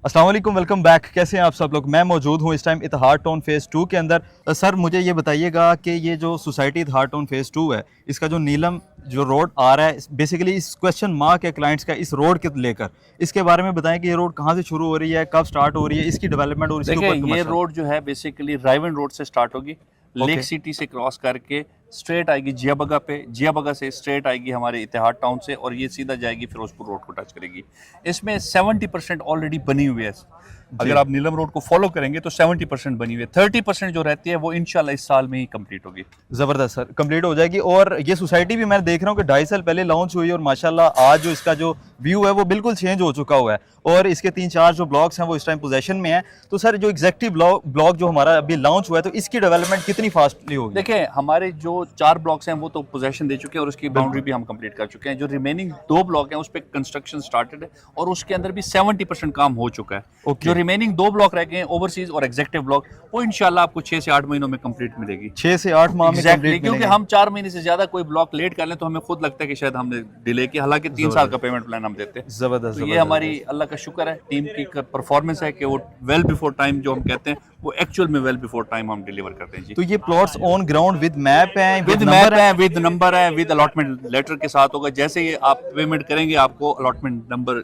अस्सलाम वालेकुम, welcome back. कैसे हैं आप सब लोग? मैं मौजूद हूँ इस टाइम इतिहाद टाउन फेज़ 2 के अंदर। सर मुझे ये बताइएगा कि ये जो सोसाइटी इतिहाद टाउन फेज़ 2 है, इसका जो नीलम जो रोड आ रहा है, बेसिकली इस क्वेश्चन मार्क है क्लाइंट्स का इस रोड के लेकर। इसके बारे में बताएं कि ये रोड कहाँ से शुरू हो रही है, कब स्टार्ट हो रही है, इसकी डेवलपमेंट और इसके देखिए, ऊपर ये कमर्शियल। रोड जो है बेसिकली रायवन रोड से स्टार्ट होगी। Lake okay. सिटी से क्रॉस करके स्ट्रेट आएगी जियाबगा पे, जियाबगा से स्ट्रेट आएगी हमारे इतिहाद टाउन से और ये सीधा जाएगी फिरोजपुर रोड को टच करेगी। इसमें 70% ऑलरेडी बनी हुई है। जी, अगर आप नीलम रोड को फॉलो करेंगे तो 70% बनी हुई है। 30% जो रहती है वो इंशाल्लाह इस साल में ही कंप्लीट होगी। ज़बरदस्त सर, कंप्लीट हो जाएगी। और ये सोसाइटी भी मैं देख रहा हूँ कि 2.5 साल पहले लॉन्च हुई है और माशाल्लाह आज जो इसका जो व्यू है वो बिल्कुल चेंज हो चुका हुआ है और इसके 3-4 जो ब्लॉक्स हैं वो इस टाइम पोजीशन में हैं। तो सर जो एग्जैक्टिव ब्लॉक जो हमारा अभी लॉन्च हुआ है, तो इसकी डेवलपमेंट कितनी फास्टली होगी? देखिए, हमारे जो 4 ब्लॉक्स हैं वो तो पोजेशन दे चुके हैं और उसकी बाउंड्री भी हम कंप्लीट कर चुके हैं। जो रिमेनिंग 2 ब्लॉक हैं उस पर कंस्ट्रक्शन स्टार्टेड है और उसके अंदर भी 70% काम हो चुका है। ओके। जो रिमेनिंग 2 ब्लॉक रह गए हैं ओवरसीज और एग्जेक्टिव ब्लॉक, वो इंशाल्लाह आपको 6 से 8 महीनों में कंप्लीट मिलेगी। 6 से 8 माह में एग्जैक्टली, कंप्लीट क्योंकि मिलेंगे। हम 4 महीने से ज्यादा कोई ब्लॉक लेट कर लें तो हमें खुद लगता है कि शायद हमने डिले किया, हालांकि 3 साल का पेमेंट प्लान हम देते हैं। ज़बरदस्त तो ये ज़बरदस्त। हमारी अल्लाह का शुक्र है, टीम की परफॉर्मेंस है कि वो वेल बिफोर टाइम जो हम कहते हैं वो एक्चुअल में वेल बिफोर टाइम हम डिलीवर करते हैं जी। तो ये plots on ground with map हैं, विद विद मैप नंबर है, विद नंबर है, विद अलॉटमेंट लेटर के साथ होगा। जैसे ये आप पेमेंट करेंगे आपको अलॉटमेंट नंबर,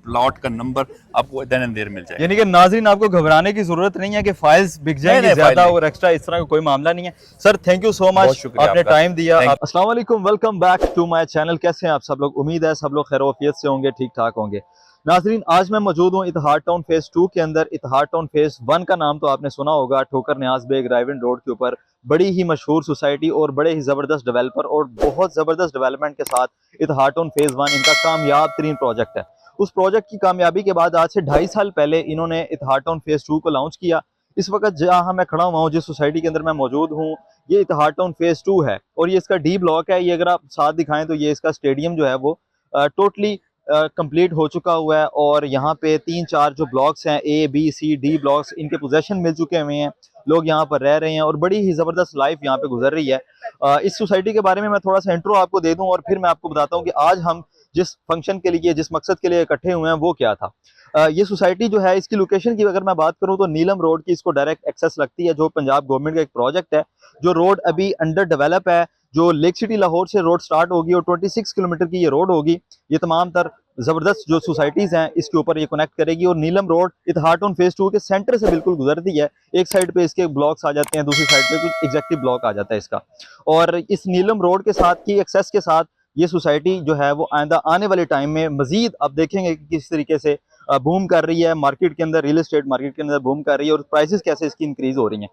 लॉट का नंबर आपको देन एंड देयर मिल जाएगा। यानी कि नाज़रीन आपको घबराने की जरूरत नहीं है कि फाइल्स बिक जाएंगी नहीं, ज्यादा फाइल और एक्स्ट्रा, इस तरह का कोई मामला नहीं है। सर थैंक यू सो बहुत मच, शुक्रिया आपने आपका। टाइम दिया। थैंक अस्सलाम वालेकुम, welcome back to my channel. कैसे हैं आप सब लोग? उम्मीद है सब लोग खैर वफियत से होंगे, ठीक ठाक होंगे। नाजरीन आज मैं मौजूद हूँ इतिहाद टाउन फेज 2 के अंदर। इतिहाद टाउन फेज 1 का नाम तो आपने सुना होगा, ठोकर न्याज बेग रायवन रोड के ऊपर बड़ी ही मशहूर सोसाइटी और बड़े ही जबरदस्त डेवलपर और बहुत जबरदस्त डेवलपमेंट के साथ इतिहाद टाउन फेज 1 इनका कामयाब तरीन प्रोजेक्ट है। उस प्रोजेक्ट की कामयाबी के बाद आज से 2.5 साल पहले इन्होंने इतिहाद टाउन फेज 2 को लॉन्च किया। इस वक्त जहां मैं खड़ा हुआ हूँ, जिस सोसाइटी के अंदर मैं मौजूद हूँ, ये इतिहाद टाउन फेज 2 है और ये इसका डी ब्लॉक है। ये अगर आप साथ दिखाएं तो ये इसका स्टेडियम जो है वो टोटली कंप्लीट हो चुका हुआ है और यहाँ पे 3-4 जो ब्लॉक्स हैं, A B C D blocks, इनके पोजेशन मिल चुके हुए हैं। लोग यहाँ पर रह रहे हैं और बड़ी ही ज़बरदस्त लाइफ यहाँ पे गुजर रही है। इस सोसाइटी के बारे में मैं थोड़ा सा इंट्रो आपको दे दूं और फिर मैं आपको बताता हूँ कि आज हम जिस फंक्शन के लिए, जिस मकसद के लिए इकट्ठे हुए हैं वो क्या था। ये सोसाइटी जो है, इसकी लोकेशन की अगर मैं बात करूं तो नीलम रोड की इसको डायरेक्ट एक्सेस लगती है, जो पंजाब गवर्नमेंट का एक प्रोजेक्ट है। जो रोड अभी अंडर डेवलप है, जो लेक सिटी लाहौर से रोड स्टार्ट होगी और 26 किलोमीटर की ये रोड होगी। ये तमाम तर जबरदस्त जो सोसाइटीज हैं इसके ऊपर ये कनेक्ट करेगी और नीलम रोड इतिहाद टाउन फेज 2 के सेंटर से बिल्कुल गुजरती है। एक साइड पे इसके ब्लॉक्स आ जाते हैं, दूसरी साइड पे कुछ एग्जेक्टिव ब्लॉक आ जाता है इसका। और इस नीलम रोड के साथ की एक्सेस के साथ ये सोसाइटी जो है वो आइंदा आने वाले टाइम में मजीद आप देखेंगे कि किस तरीके से बूम कर रही है मार्केट के अंदर, रियल एस्टेट मार्केट के अंदर बूम कर रही है और प्राइसेस कैसे इसकी इंक्रीज हो रही हैं।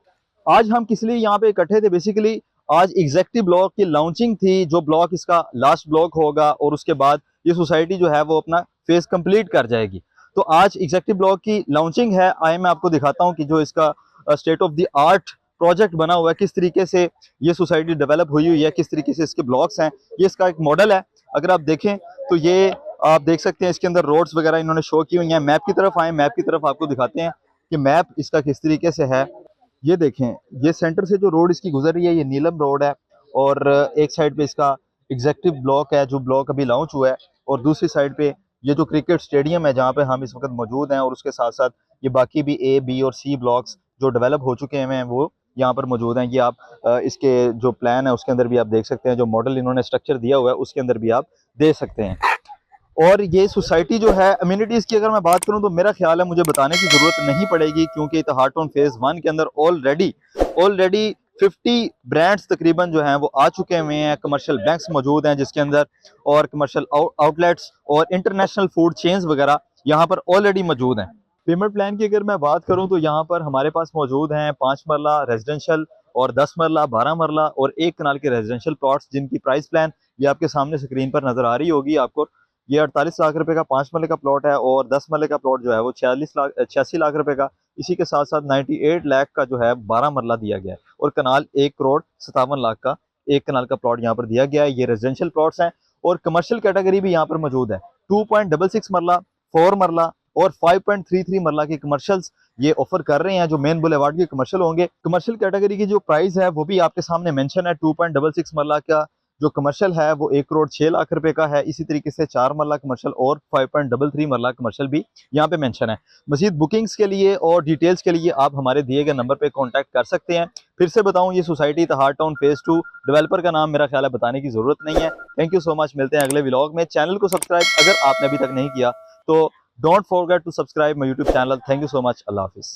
आज हम किस लिए यहाँ पे इकट्ठे थे? बेसिकली आज एग्जेक्टिव ब्लॉक की लॉन्चिंग थी, जो ब्लॉक इसका लास्ट ब्लॉक होगा और उसके बाद ये सोसाइटी जो है वो अपना फेज कंप्लीट कर जाएगी। तो आज एग्जेक्टिव ब्लॉक की लॉन्चिंग है। आए मैं आपको दिखाता हूँ कि जो इसका state of the art project बना हुआ है, किस तरीके से ये सोसाइटी डेवलप हुई है, किस तरीके से इसके ब्लॉक्स हैं। ये इसका एक मॉडल है। अगर आप देखें तो ये आप देख सकते हैं, इसके अंदर रोड्स वगैरह इन्होंने शो की हुई हैं। मैप की तरफ आए, मैप की तरफ आपको दिखाते हैं कि मैप इसका किस तरीके से है। ये देखें, ये सेंटर से जो रोड इसकी गुजर रही है ये नीलम रोड है और एक साइड पे इसका एग्जेक्टिव ब्लॉक है, जो ब्लॉक अभी लॉन्च हुआ है, और दूसरी साइड पे ये जो क्रिकेट स्टेडियम है जहाँ पे हम इस वक्त मौजूद हैं, और उसके साथ साथ ये बाकी भी ए बी और सी ब्लॉक्स जो डेवलप हो चुके हैं वो यहाँ पर मौजूद हैं। ये आप इसके जो प्लान है उसके अंदर भी आप देख सकते हैं, जो मॉडल इन्होंने स्ट्रक्चर दिया हुआ है उसके अंदर भी आप देख सकते हैं। और ये सोसाइटी जो है, अम्यूनिटीज़ की अगर मैं बात करूं तो मेरा ख्याल है मुझे बताने की ज़रूरत नहीं पड़ेगी, क्योंकि इतिहाद टाउन फेज़ 1 के अंदर ऑलरेडी 50 ब्रांड्स तकरीबन जो हैं वो आ चुके हुए हैं। कमर्शियल बैंक्स मौजूद हैं जिसके अंदर, और कमर्शियल आउटलेट्स और इंटरनेशनल फूड चेन्स वगैरह यहाँ पर ऑलरेडी मौजूद हैं। पेमेंट प्लान की अगर मैं बात करूँ तो यहाँ पर हमारे पास मौजूद हैं 5 मरला रेजिडेंशियल और 10 मरला, 12 मरला और 1 कनाल के रेजिडेंशियल प्लॉट्स, जिनकी प्राइस प्लान ये आपके सामने स्क्रीन पर नजर आ रही होगी आपको। ये 48 लाख रुपए का 5 मरले का प्लॉट है और 10 मरले का प्लॉट जो है वो 86 लाख रुपए का। इसी के साथ साथ 98 लाख का जो है 12 मरला दिया गया है और कनाल 1 करोड़ 57 लाख का 1 कनाल का प्लॉट यहाँ पर दिया गया है। ये रेजिडेंशियल प्लॉट्स हैं और कमर्शियल कैटेगरी भी यहाँ पर मौजूद है। 2.66 मरला, 4 मरला और 5.33 मरला की कमर्शियल्स ये ऑफर कर रहे हैं, जो मेन बुलेवार्ड के कमर्शियल होंगे। कमर्शियल कैटेगरी की जो प्राइस है वो भी आपके सामने मेंशन है। 2.66 मरला का जो कमर्शियल है वो 1 करोड़ 6 लाख रुपए का है। इसी तरीके से 4 मरला कमर्शियल और 5.33 मरला कमर्शियल भी यहाँ पे मेंशन है। मज़ीद बुकिंग्स के लिए और डिटेल्स के लिए आप हमारे दिए गए नंबर पे कांटेक्ट कर सकते हैं। फिर से बताऊं, ये सोसाइटी इत्तेहाद टाउन फेज़ 2, डेवलपर का नाम मेरा ख्याल है बताने की ज़रूरत नहीं है। थैंक यू सो मच, मिलते हैं अगले व्लॉग में। चैनल को सब्सक्राइब अगर आपने अभी तक नहीं किया तो don't forget to subscribe my YouTube channel. Thank you so much, अल्लाह हाफिज़।